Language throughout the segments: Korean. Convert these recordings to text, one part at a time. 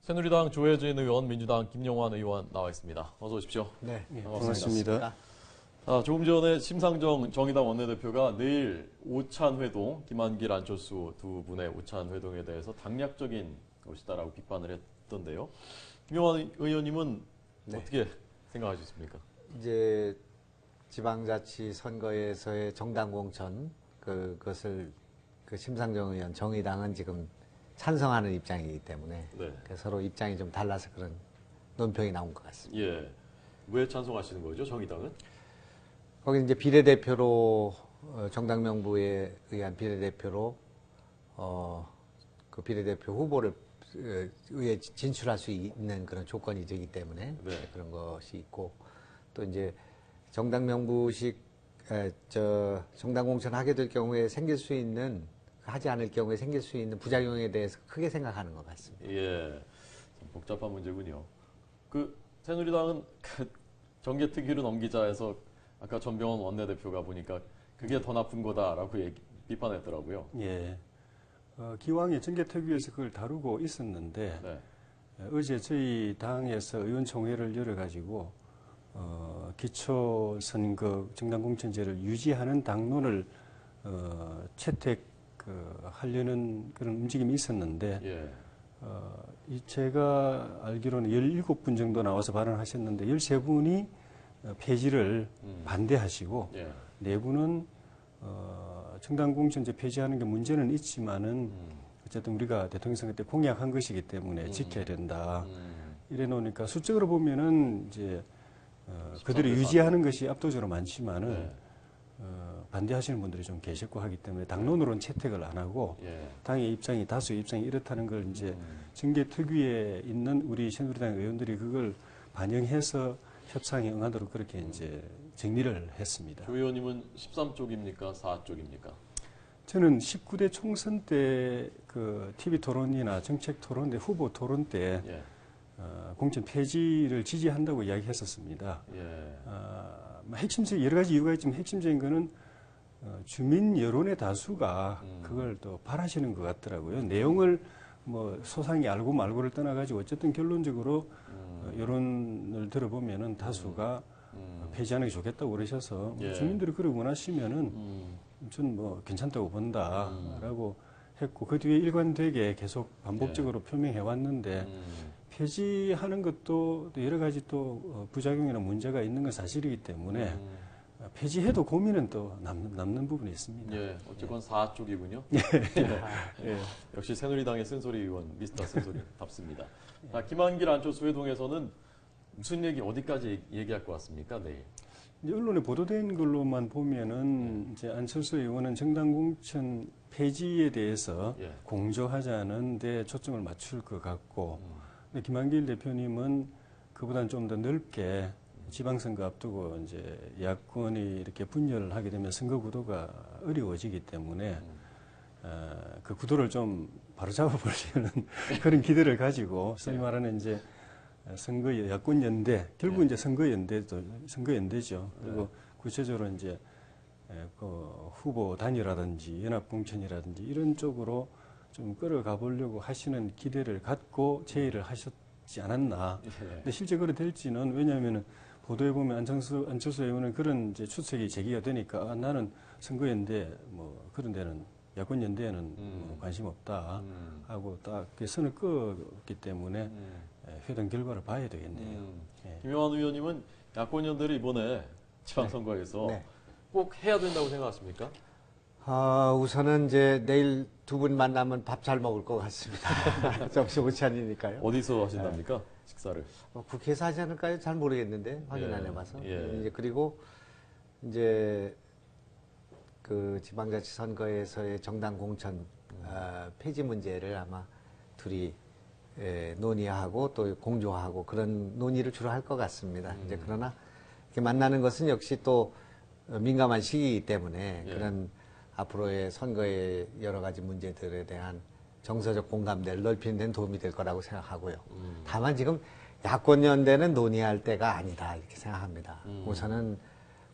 새누리당 조혜진 의원, 민주당 김용환 의원 나와 있습니다. 어서 오십시오. 네, 반갑습니다. 조금 전에 심상정 정의당 원내대표가 내일 오찬 회동, 김한길, 안철수 두 분의 오찬 회동에 대해서 당략적인 것이다라고 비판을 했던데요. 김용환 의원님은 어떻게 생각하셨습니까? 이제 지방자치 선거에서의 정당 공천 그것을 심상정 의원 정의당은 지금 찬성하는 입장이기 때문에 서로 입장이 좀 달라서 그런 논평이 나온 것 같습니다. 예. 왜 찬성하시는 거죠, 정의당은? 거기 이제 비례대표로 정당 명부에 의한 비례대표로 그 비례대표 후보를 의회 진출할 수 있는 그런 조건이 되기 때문에 그런 것이 있고, 또 이제 정당 명부식 정당 공천하게 될 경우에 생길 수 있는, 하지 않을 경우에 생길 수 있는 부작용에 대해서 크게 생각하는 것 같습니다. 예, 참 복잡한 문제군요. 새누리당은 정계특위로 넘기자 해서 아까 전병헌 원내대표가 보니까 그게 더 나쁜 거다라고 비판했더라고요. 예. 기왕에 정계특위에서 그걸 다루고 있었는데 어제 저희 당에서 의원총회를 열어가지고 기초선거 정당공천제를 유지하는 당론을 채택하려는 그런 움직임이 있었는데 제가 알기로는 17분 정도 나와서 발언하셨는데 13분이 폐지를 반대하시고 4분은 정당공천제 폐지하는 게 문제는 있지만은 어쨌든 우리가 대통령 선거 때 공약한 것이기 때문에 지켜야 된다. 이래 놓으니까 수적으로 보면은 이제 그들이 유지하는 것이 압도적으로 많지만은 반대하시는 분들이 좀 계셨고 하기 때문에 당론으로는 채택을 안 하고 당의 입장이 다수의 입장이 이렇다는 걸 이제 정계특위에 있는 우리 새누리당 의원들이 그걸 반영해서 협상에 응하도록 그렇게 이제 정리를 했습니다. 조 의원님은 13쪽입니까? 4쪽입니까? 저는 19대 총선 때 TV 토론이나 정책 토론 때 후보 토론 때 공천 폐지를 지지한다고 이야기했었습니다. 핵심적 여러 가지 이유가 있지만 핵심적인 거는 주민 여론의 다수가 그걸 또 바라시는 것 같더라고요. 내용을 뭐 소상히 알고 말고를 떠나가지고 어쨌든 결론적으로 여론을 들어보면은 다수가 폐지하는 게 좋겠다고 그러셔서 주민들이 그러고 원하시면은 저는 뭐 괜찮다고 본다라고 했고, 그 뒤에 일관되게 계속 반복적으로 표명해 왔는데 폐지하는 것도 여러 가지 또 부작용이나 문제가 있는 건 사실이기 때문에 폐지해도 고민은 또 남는 부분이 있습니다. 예, 어쨌건 4쪽이군요. 역시 새누리당의 쓴소리 의원, 미스터 쓴소리답습니다. 김한길, 안철수 회동에서는 무슨 얘기, 어디까지 얘기할 것 같습니까, 내일? 이제 언론에 보도된 걸로만 보면은 이제 안철수 의원은 정당 공천 폐지에 대해서 공조하자는 데 초점을 맞출 것 같고, 근데 김한길 대표님은 그보다는 좀 더 넓게 지방선거 앞두고 이제 야권이 이렇게 분열을 하게 되면 선거 구도가 어려워지기 때문에 그 구도를 좀 바로잡아 보려는 그런 기대를 가지고 소위 말하는 이제 야권 연대, 결국 이제 선거연대죠. 그리고 구체적으로 이제 그 후보 단일화든지 연합 공천이라든지 이런 쪽으로 좀 끌어가 보려고 하시는 기대를 갖고 제의를 하셨지 않았나. 근데 실제 그래 될지는, 왜냐하면은 보도에 보면 안철수 의원은 그런 이제 추측이 제기가 되니까 나는 선거연대 뭐 그런 데는 야권 연대에는 뭐 관심 없다 하고 딱 선을 끄었기 때문에 회동 결과를 봐야 되겠네요. 김용환 의원님은 야권 연대를 이번에 지방선거에서 꼭 해야 된다고 생각하십니까? 우선은 이제 내일 두 분 만나면 밥 잘 먹을 것 같습니다. 점심 오찬이니까요. 어디서 하신답니까? 식사를? 국회에서 하지 않을까요? 잘 모르겠는데 확인 안 해봐서. 이제 그리고 이제 그 지방자치 선거에서의 정당 공천 폐지 문제를 아마 둘이 논의하고 또 공조하고 그런 논의를 주로 할 것 같습니다. 이제 그러나 이렇게 만나는 것은 역시 또 민감한 시기이기 때문에 그런 앞으로의 선거의 여러 가지 문제들에 대한 정서적 공감대를 넓히는 데는 도움이 될 거라고 생각하고요. 다만 지금 야권연대는 논의할 때가 아니다 이렇게 생각합니다. 우선은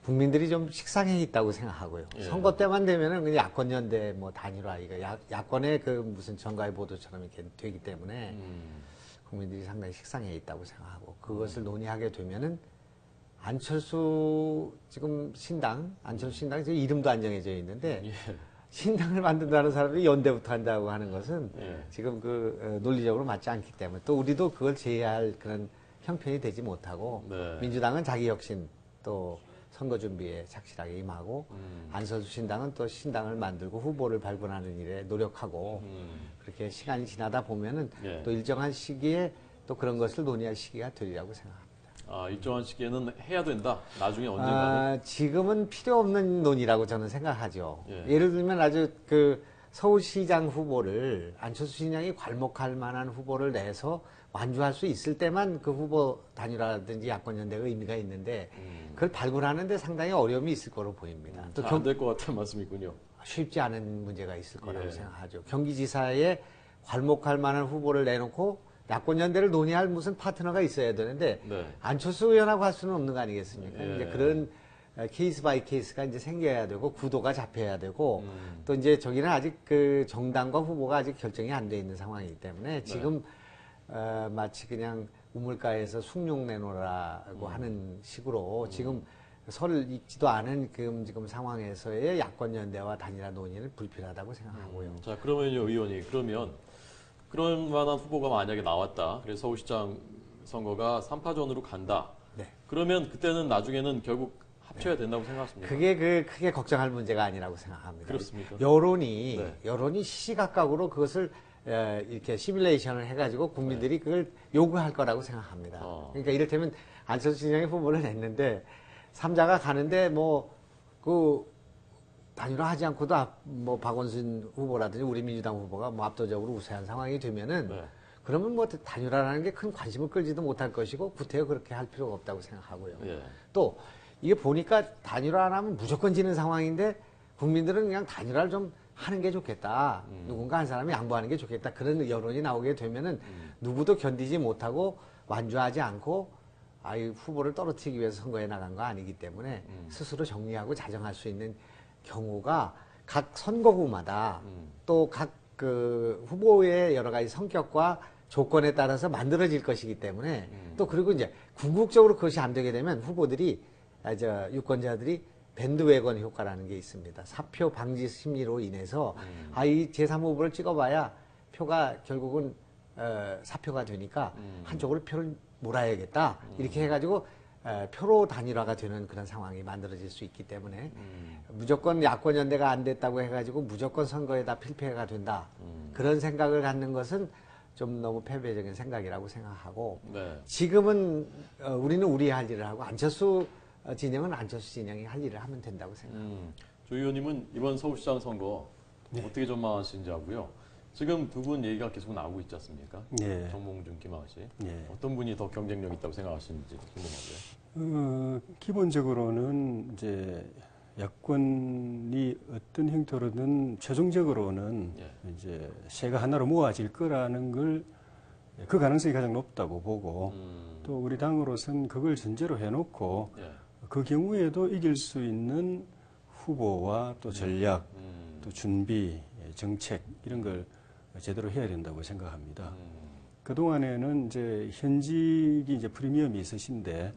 국민들이 좀 식상해 있다고 생각하고요. 선거 때만 되면은 그냥 야권연대 뭐 단일화 이거 야권의 그 무슨 정가의 보도처럼 이렇게 되기 때문에 국민들이 상당히 식상해 있다고 생각하고 그것을 논의하게 되면은 안철수 지금 신당, 안철수 신당 지금 이름도 안 정해져 있는데 예. 신당을 만든다는 사람이 연대부터 한다고 하는 것은 예. 지금 논리적으로 맞지 않기 때문에 또 우리도 그걸 제어할 그런 형편이 되지 못하고 네. 민주당은 자기 혁신 또 선거 준비에 착실하게 임하고 안철수 신당은 또 신당을 만들고 후보를 발굴하는 일에 노력하고 그렇게 시간이 지나다 보면은 예. 또 일정한 시기에 또 그런 것을 논의할 시기가 되리라고 생각합니다. 일정한 시기에는 해야 된다. 나중에 언젠가는. 지금은 필요 없는 논의라고 저는 생각하죠. 예. 예를 들면 아주 서울시장 후보를 안철수 신당이 괄목할 만한 후보를 내서 완주할 수 있을 때만 그 후보 단일화라든지 야권연대가 의미가 있는데 그걸 발굴하는데 상당히 어려움이 있을 거로 보입니다. 또 안 될 것 같다는 말씀이군요. 쉽지 않은 문제가 있을 거라고 예. 생각하죠. 경기지사에 괄목할 만한 후보를 내놓고 야권연대를 논의할 무슨 파트너가 있어야 되는데 네. 안철수 의원하고 할 수는 없는 거 아니겠습니까? 예. 이제 그런 케이스 바이 케이스가 이제 생겨야 되고 구도가 잡혀야 되고 또 이제 저기는 아직 정당과 후보가 아직 결정이 안 돼 있는 상황이기 때문에 지금 마치 그냥 우물가에서 숭늉 내놓으라고 하는 식으로 지금 설 익지도 않은 지금 상황에서의 야권연대와 단일화 논의는 불필요하다고 생각하고요. 자, 그러면요, 의원이. 그런 만한 후보가 만약에 나왔다. 그래서 서울시장 선거가 3파전으로 간다. 네. 그러면 그때는 나중에는 결국 합쳐야 된다고 생각하십니까? 그게 크게 걱정할 문제가 아니라고 생각합니다. 그렇습니까? 여론이 시시각각으로 그것을 이렇게 시뮬레이션을 해가지고 국민들이 그걸 요구할 거라고 생각합니다. 그러니까 이를테면 안철수 시장의 후보를 냈는데 3자가 가는데 단일화하지 않고도 박원순 후보라든지 우리 민주당 후보가 압도적으로 우세한 상황이 되면은 네. 그러면 단일화라는 게 큰 관심을 끌지도 못할 것이고 구태여 그렇게 할 필요가 없다고 생각하고요. 예. 또 이게 보니까 단일화 안 하면 무조건 지는 상황인데 국민들은 그냥 단일화를 좀 하는 게 좋겠다. 누군가 한 사람이 양보하는 게 좋겠다. 그런 여론이 나오게 되면은 누구도 견디지 못하고 완주하지 않고 후보를 떨어뜨리기 위해서 선거에 나간 거 아니기 때문에 스스로 정리하고 자정할 수 있는 경우가 각 선거구마다 또 각 후보의 여러 가지 성격과 조건에 따라서 만들어질 것이기 때문에 또 그리고 이제 궁극적으로 그것이 안 되게 되면 후보들이 유권자들이 밴드웨건 효과라는 게 있습니다. 사표 방지 심리로 인해서 이 제3후보를 찍어봐야 표가 결국은 사표가 되니까 한쪽으로 표를 몰아야겠다. 이렇게 해가지고 표로 단일화가 되는 그런 상황이 만들어질 수 있기 때문에 무조건 야권연대가 안 됐다고 해가지고 무조건 선거에다 필패가 된다. 그런 생각을 갖는 것은 좀 너무 패배적인 생각이라고 생각하고 네. 지금은 우리는 우리의 할 일을 하고 안철수 진영은 안철수 진영이 할 일을 하면 된다고 생각합니다. 조 의원님은 이번 서울시장 선거 어떻게 전망하시는지 하고요. 지금 두 분 얘기가 계속 나오고 있지 않습니까? 네. 정몽준, 김학식. 네. 어떤 분이 더 경쟁력 있다고 생각하시는지 궁금하고요. 기본적으로는 이제 야권이 어떤 형태로든 최종적으로는 이제 새가 하나로 모아질 거라는 걸 그 가능성이 가장 높다고 보고 또 우리 당으로서는 그걸 전제로 해놓고 그 경우에도 이길 수 있는 후보와 또 전략, 또 준비, 정책 이런 걸 제대로 해야 된다고 생각합니다. 그동안에는 이제 현직이 이제 프리미엄이 있으신데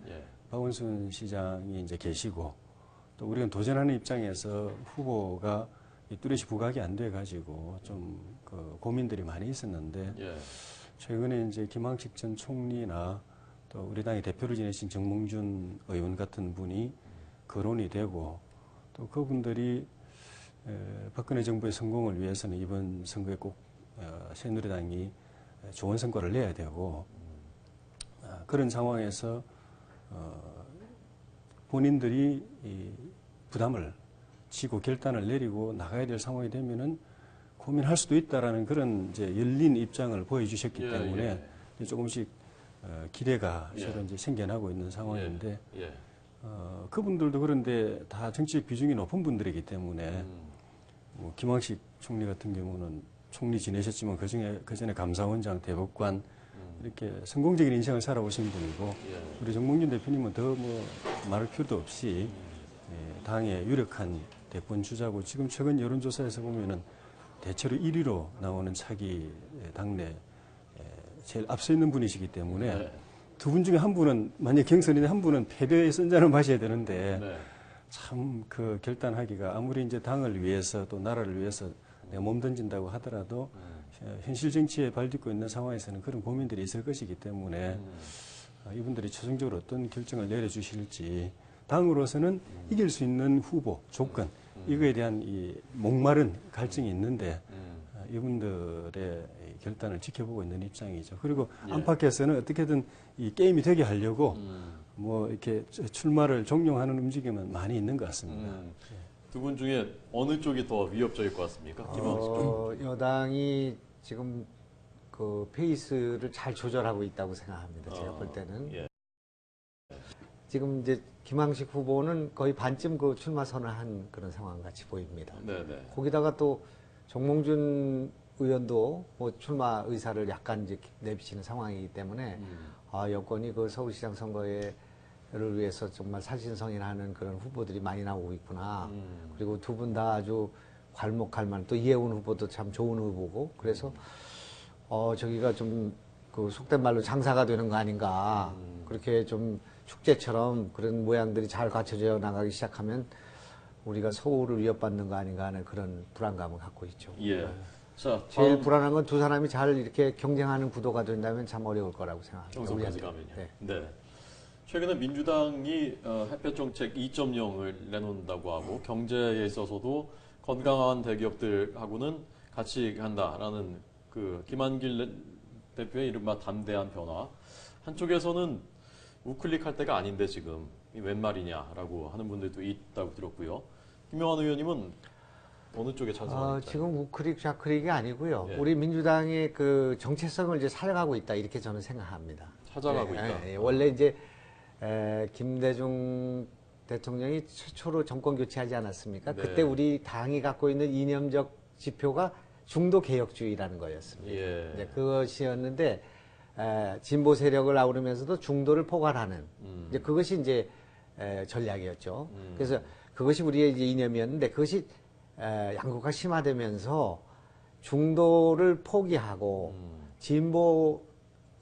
박원순 시장이 이제 계시고 또 우리가 도전하는 입장에서 후보가 뚜렷이 부각이 안 돼 가지고 좀 고민들이 많이 있었는데 최근에 이제 김학식 전 총리나 또 우리 당의 대표를 지내신 정몽준 의원 같은 분이 거론이 되고 또 그분들이 박근혜 정부의 성공을 위해서는 이번 선거에 꼭 새누리당이 좋은 성과를 내야 되고 그런 상황에서 본인들이 이 부담을 지고 결단을 내리고 나가야 될 상황이 되면은 고민할 수도 있다라는 그런 이제 열린 입장을 보여주셨기 때문에 조금씩 기대가 서로 이제 생겨나고 있는 상황인데 그분들도 그런데 다 정치적 비중이 높은 분들이기 때문에 뭐 김학식 총리 같은 경우는 총리 지내셨지만 그전에 감사원장, 대법관 이렇게 성공적인 인생을 살아오신 분이고 우리 정몽준 대표님은 더 뭐 말할 필요도 없이 당의 유력한 대권 주자고 지금 최근 여론조사에서 보면은 대체로 1위로 나오는 차기 당내 제일 앞서 있는 분이시기 때문에 네. 두 분 중에 한 분은 만약 경선인데 한 분은 패배의 선전을 마셔야 되는데 네. 참 그 결단하기가 아무리 이제 당을 위해서 또 나라를 위해서 내가 몸 던진다고 하더라도 현실 정치에 발딛고 있는 상황에서는 그런 고민들이 있을 것이기 때문에 이분들이 최종적으로 어떤 결정을 내려주실지 당으로서는 이길 수 있는 후보, 조건 이거에 대한 이 목마른 갈증이 있는데 이분들의 결단을 지켜보고 있는 입장이죠. 그리고 예. 안팎에서는 어떻게든 이 게임이 되게 하려고 뭐 이렇게 출마를 종용하는 움직임은 많이 있는 것 같습니다. 두 분 중에 어느 쪽이 더 위협적일 것 같습니까? 김광식 쪽. 여당이 지금 그 페이스를 잘 조절하고 있다고 생각합니다. 제가 볼 때는. 예. 지금 이제 김황식 후보는 거의 반쯤 그 출마 선언한 그런 상황 같이 보입니다. 네네. 거기다가 또 정몽준 의원도 뭐 출마 의사를 약간 이제 내비치는 상황이기 때문에 여권이 그 서울시장 선거를 위해서 정말 살신성인하는 그런 후보들이 많이 나오고 있구나. 그리고 두 분 다 아주 괄목할 만한 또 이해운 후보도 참 좋은 후보고 그래서 저기가 좀 그 속된 말로 장사가 되는 거 아닌가. 그렇게 좀 축제처럼 그런 모양들이 잘 갖춰져 나가기 시작하면 우리가 서울을 위협받는 거 아닌가 하는 그런 불안감을 갖고 있죠. 예. 자, 제일 불안한 건 두 사람이 잘 이렇게 경쟁하는 구도가 된다면 참 어려울 거라고 생각합니다. 경선까지 우리한테. 가면요. 네. 네. 최근에 민주당이 햇볕 정책 2.0을 내놓는다고 하고 경제에 있어서도 건강한 대기업들하고는 같이 간다라는 그 김한길 대표의 이른바 담대한 변화. 한쪽에서는 우클릭할 때가 아닌데 지금 웬 말이냐라고 하는 분들도 있다고 들었고요. 김영환 의원님은 어느 쪽에 찬성하는지? 지금 우크릭 좌크릭이 아니고요. 예. 우리 민주당의 그 정체성을 이제 찾아가고 있다 이렇게 저는 생각합니다. 찾아가고 있다. 예. 원래 이제 김대중 대통령이 최초로 정권 교체하지 않았습니까? 네. 그때 우리 당이 갖고 있는 이념적 지표가 중도 개혁주의라는 거였습니다. 예. 이제 그것이었는데 진보 세력을 아우르면서도 중도를 포괄하는 이제 그것이 이제 전략이었죠. 그래서 그것이 우리의 이제 이념이었는데 그것이 양극화 심화되면서 중도를 포기하고 진보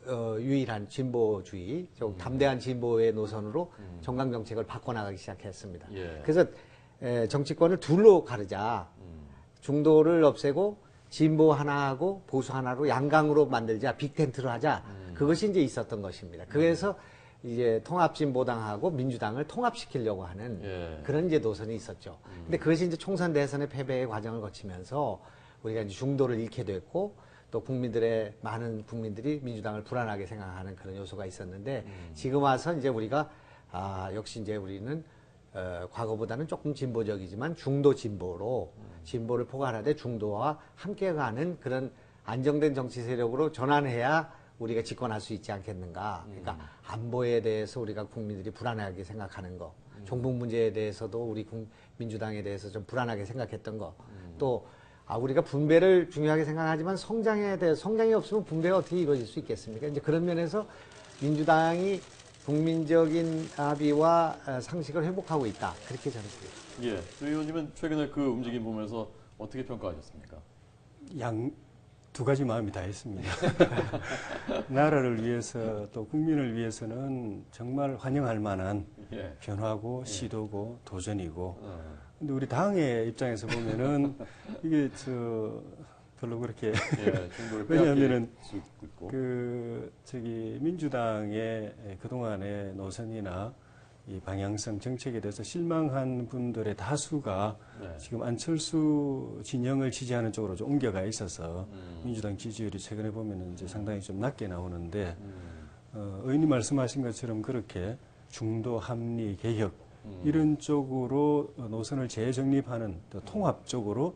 유일한 진보주의, 좀 담대한 진보의 노선으로 정강 정책을 바꿔나가기 시작했습니다. 예. 그래서 정치권을 둘로 가르자. 중도를 없애고 진보 하나하고 보수 하나로 양강으로 만들자, 빅텐트로 하자. 그것이 이제 있었던 것입니다. 그래서 이제 통합진보당하고 민주당을 통합시키려고 하는 예. 그런 이제 노선이 있었죠. 근데 그것이 이제 총선 대선의 패배의 과정을 거치면서 우리가 이제 중도를 잃게 됐고 또 많은 국민들이 민주당을 불안하게 생각하는 그런 요소가 있었는데 지금 와서 이제 우리가 역시 이제 우리는 과거보다는 조금 진보적이지만 중도 진보로 진보를 포괄하되 중도와 함께 가는 그런 안정된 정치 세력으로 전환해야 우리가 집권할 수 있지 않겠는가. 그러니까 안보에 대해서 우리가 국민들이 불안하게 생각하는 거, 종북 문제에 대해서도 우리 민주당에 대해서 좀 불안하게 생각했던 거, 또 우리가 분배를 중요하게 생각하지만 성장이 없으면 분배가 어떻게 이루어질 수 있겠습니까? 이제 그런 면에서 민주당이 국민적인 합의와 상식을 회복하고 있다. 그렇게 저는 보여요. 예. 조 의원님은 최근에 그 움직임 보면서 어떻게 평가하셨습니까? 두 가지 마음이 다 있습니다. 나라를 위해서 또 국민을 위해서는 정말 환영할 만한 예. 변화고 시도고 도전이고 근데 우리 당의 입장에서 보면은 이게 별로 그렇게 중도를 왜냐하면은 수 있고. 민주당의 그동안의 노선이나 이 방향성 정책에 대해서 실망한 분들의 다수가 네. 지금 안철수 진영을 지지하는 쪽으로 좀 옮겨가 있어서 민주당 지지율이 최근에 보면은 이제 상당히 좀 낮게 나오는데 의원님 말씀하신 것처럼 그렇게 중도 합리 개혁 이런 쪽으로 노선을 재정립하는 또 통합적으로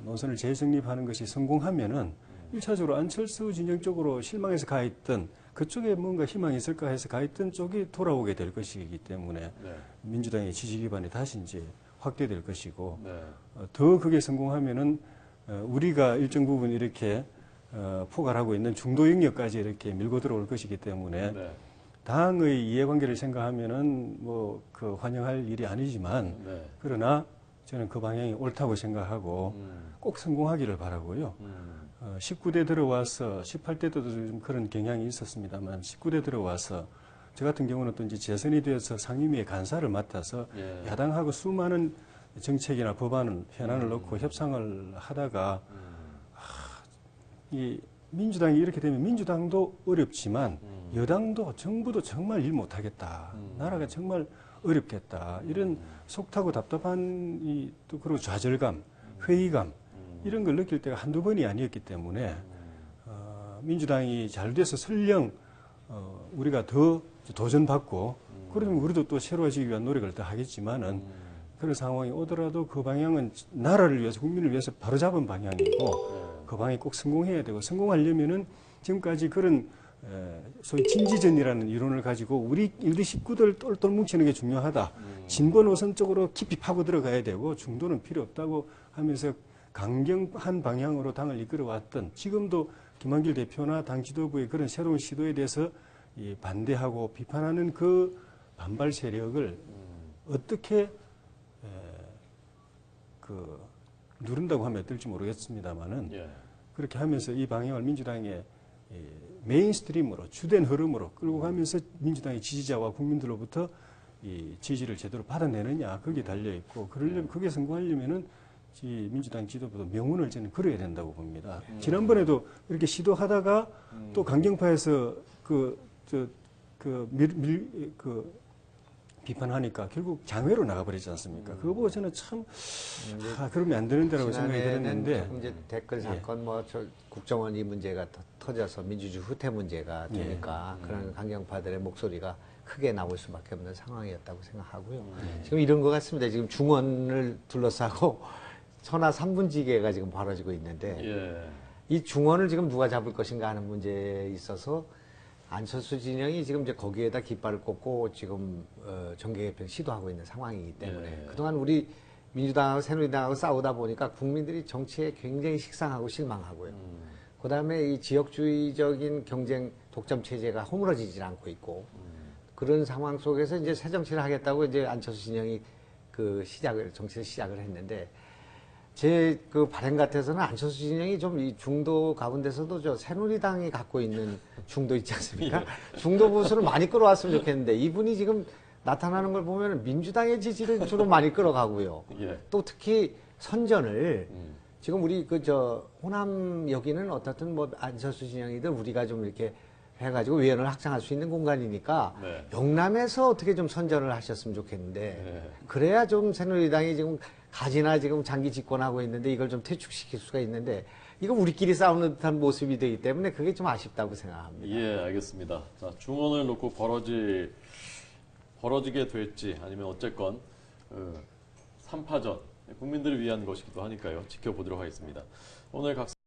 노선을 재정립하는 것이 성공하면은 1차적으로 안철수 진영 쪽으로 실망해서 가 있던 그쪽에 뭔가 희망이 있을까 해서 가 있던 쪽이 돌아오게 될 것이기 때문에 네. 민주당의 지지 기반이 다시 이제 확대될 것이고 네. 더 그게 성공하면은 우리가 일정 부분 이렇게 포괄하고 있는 중도 영역까지 이렇게 밀고 들어올 것이기 때문에 네. 당의 이해관계를 생각하면은 환영할 일이 아니지만 네. 그러나 저는 그 방향이 옳다고 생각하고 꼭 성공하기를 바라고요. 19대 들어와서 18대 때도 좀 그런 경향이 있었습니다만 19대 들어와서 저 같은 경우는 또 이제 재선이 되어서 상임위의 간사를 맡아서 예. 야당하고 수많은 정책이나 법안을 현안을 놓고 협상을 하다가 이 민주당이 이렇게 되면 민주당도 어렵지만 여당도 정부도 정말 일 못하겠다. 나라가 정말 어렵겠다. 이런 속타고 답답한 또 그리고 좌절감, 회의감 이런 걸 느낄 때가 한두 번이 아니었기 때문에 민주당이 잘 돼서 설령 우리가 더 도전받고 그러면 우리도 또 새로워지기 위한 노력을 더 하겠지만은 그런 상황이 오더라도 그 방향은 나라를 위해서 국민을 위해서 바로잡은 방향이고 그 방향이 꼭 성공해야 되고 성공하려면은 지금까지 그런 소위 진지전이라는 이론을 가지고 우리 일대 식구들 똘똘 뭉치는 게 중요하다. 진보 노선 쪽으로 깊이 파고 들어가야 되고 중도는 필요 없다고 하면서 강경한 방향으로 당을 이끌어왔던 지금도 김한길 대표나 당 지도부의 그런 새로운 시도에 대해서 반대하고 비판하는 그 반발 세력을 어떻게 누른다고 하면 어떨지 모르겠습니다만은 그렇게 하면서 이 방향을 민주당의 메인스트림으로 주된 흐름으로 끌고 가면서 민주당의 지지자와 국민들로부터 이 지지를 제대로 받아내느냐 거기에 달려 있고 그러려면 그게 성공하려면은 민주당 지도부도 명운을 저는 그려야 된다고 봅니다. 지난번에도 이렇게 시도하다가 또 강경파에서 비판하니까 결국 장외로 나가버리지 않습니까? 그거 보고 저는 참 그러면 안 되는데라고 생각이 들었는데 조금 이제 댓글 사건 국정원 이 문제가 터져서 민주주의 후퇴 문제가 되니까 그런 강경파들의 목소리가 크게 나올 수밖에 없는 상황이었다고 생각하고요. 지금 이런 것 같습니다. 지금 중원을 둘러싸고 천하 3분지계가 지금 벌어지고 있는데 이 중원을 지금 누가 잡을 것인가 하는 문제에 있어서 안철수 진영이 지금 이제 거기에다 깃발을 꽂고 지금 정계 개편 시도하고 있는 상황이기 때문에 그동안 우리 민주당하고 새누리당하고 싸우다 보니까 국민들이 정치에 굉장히 식상하고 실망하고요. 그다음에 이 지역주의적인 경쟁 독점 체제가 허물어지질 않고 있고 그런 상황 속에서 이제 새 정치를 하겠다고 이제 안철수 진영이 정치를 시작을 했는데 제 그 바람 같아서는 안철수 진영이 좀 이 중도 가운데서도 저 새누리당이 갖고 있는 중도 있지 않습니까? 중도 보수를 많이 끌어왔으면 좋겠는데 이분이 지금 나타나는 걸 보면 민주당의 지지를 주로 많이 끌어가고요. 또 특히 선전을 지금 우리 호남 여기는 어떻든 뭐 안철수 진영이든 우리가 좀 이렇게 해가지고 위원을 확장할 수 있는 공간이니까 영남에서 어떻게 좀 선전을 하셨으면 좋겠는데 그래야 좀 새누리당이 지금 가지나 지금 장기 집권하고 있는데 이걸 좀 퇴축시킬 수가 있는데 이거 우리끼리 싸우는 듯한 모습이 되기 때문에 그게 좀 아쉽다고 생각합니다. 예, 알겠습니다. 자, 중원을 놓고 벌어지게 될지 아니면 어쨌건 3파전 국민들을 위한 것이기도 하니까요. 지켜보도록 하겠습니다. 오늘 각